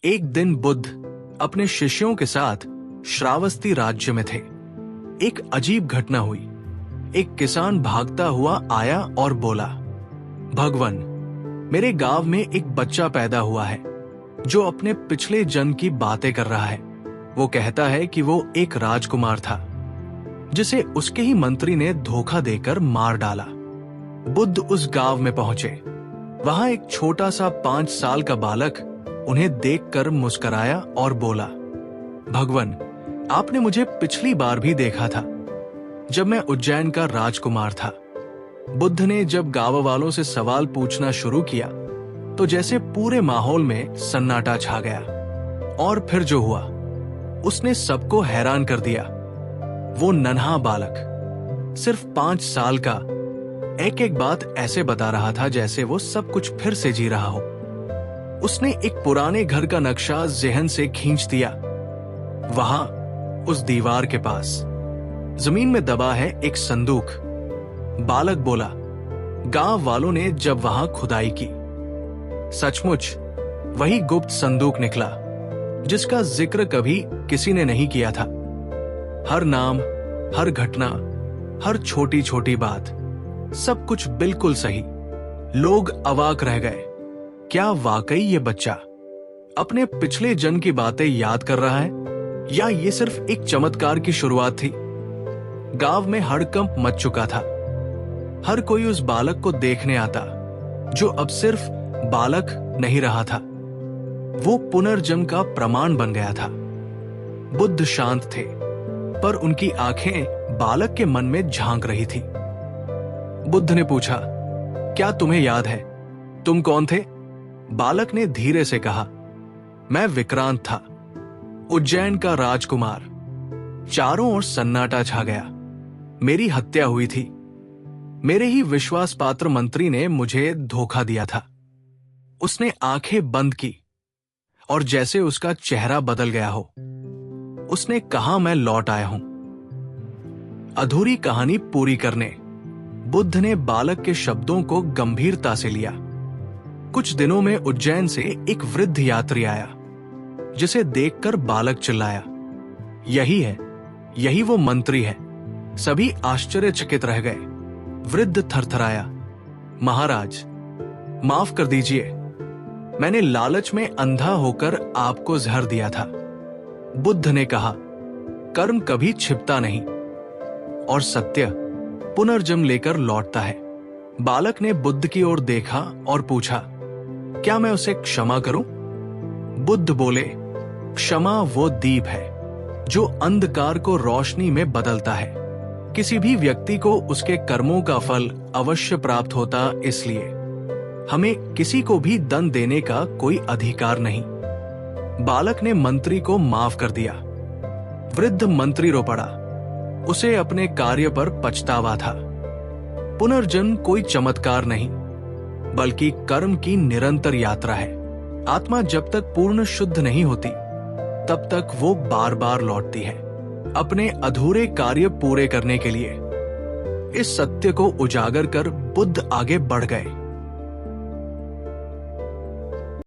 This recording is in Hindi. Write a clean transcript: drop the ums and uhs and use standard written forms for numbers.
एक दिन बुद्ध अपने शिष्यों के साथ श्रावस्ती राज्य में थे। एक अजीब घटना हुई। एक किसान भागता हुआ आया और बोला, भगवान, मेरे गांव में एक बच्चा पैदा हुआ है जो अपने पिछले जन्म की बातें कर रहा है। वो कहता है कि वो एक राजकुमार था जिसे उसके ही मंत्री ने धोखा देकर मार डाला। बुद्ध उस गांव में पहुंचे। वहां एक छोटा सा 5 साल का बालक उन्हें देखकर मुस्कुराया और बोला, भगवान, आपने मुझे पिछली बार भी देखा था जब मैं उज्जैन का राजकुमार था। बुद्ध ने जब गांव वालों से सवाल पूछना शुरू किया तो जैसे पूरे माहौल में सन्नाटा छा गया। और फिर जो हुआ उसने सबको हैरान कर दिया। वो नन्हा बालक सिर्फ 5 साल का एक एक बात ऐसे बता रहा था जैसे वो सब कुछ फिर से जी रहा हो। उसने एक पुराने घर का नक्शा ज़हन से खींच दिया। वहां उस दीवार के पास जमीन में दबा है एक संदूक। बालक बोला, गांव वालों ने जब वहां खुदाई की, सचमुच वही गुप्त संदूक निकला जिसका जिक्र कभी किसी ने नहीं किया था। हर नाम, हर घटना, हर छोटी छोटी बात, सब कुछ बिल्कुल सही। लोग अवाक रह गए। क्या वाकई ये बच्चा अपने पिछले जन्म की बातें याद कर रहा है या ये सिर्फ एक चमत्कार की शुरुआत थी? गांव में हड़कंप मच चुका था। हर कोई उस बालक को देखने आता जो अब सिर्फ बालक नहीं रहा था, वो पुनर्जन्म का प्रमाण बन गया था। बुद्ध शांत थे पर उनकी आंखें बालक के मन में झांक रही थी। बुद्ध ने पूछा, क्या तुम्हें याद है तुम कौन थे? बालक ने धीरे से कहा, मैं विक्रांत था, उज्जैन का राजकुमार। चारों ओर सन्नाटा छा गया। मेरी हत्या हुई थी। मेरे ही विश्वास पात्र मंत्री ने मुझे धोखा दिया था। उसने आंखें बंद की और जैसे उसका चेहरा बदल गया हो, उसने कहा, मैं लौट आया हूं अधूरी कहानी पूरी करने। बुद्ध ने बालक के शब्दों को गंभीरता से लिया। कुछ दिनों में उज्जैन से एक वृद्ध यात्री आया जिसे देखकर बालक चिल्लाया, यही है, यही वो मंत्री है। सभी आश्चर्यचकित रह गए। वृद्ध थरथराया, महाराज, माफ कर दीजिए, मैंने लालच में अंधा होकर आपको जहर दिया था। बुद्ध ने कहा, कर्म कभी छिपता नहीं और सत्य पुनर्जन्म लेकर लौटता है। बालक ने बुद्ध की ओर देखा और पूछा, क्या मैं उसे क्षमा करूं? बुद्ध बोले, क्षमा वो दीप है जो अंधकार को रोशनी में बदलता है। किसी भी व्यक्ति को उसके कर्मों का फल अवश्य प्राप्त होता, इसलिए हमें किसी को भी दंड देने का कोई अधिकार नहीं। बालक ने मंत्री को माफ कर दिया। वृद्ध मंत्री रो पड़ा। उसे अपने कार्य पर पछतावा था। पुनर्जन्म कोई चमत्कार नहीं बल्कि कर्म की निरंतर यात्रा है। आत्मा जब तक पूर्ण शुद्ध नहीं होती तब तक वो बार बार लौटती है अपने अधूरे कार्य पूरे करने के लिए। इस सत्य को उजागर कर बुद्ध आगे बढ़ गए।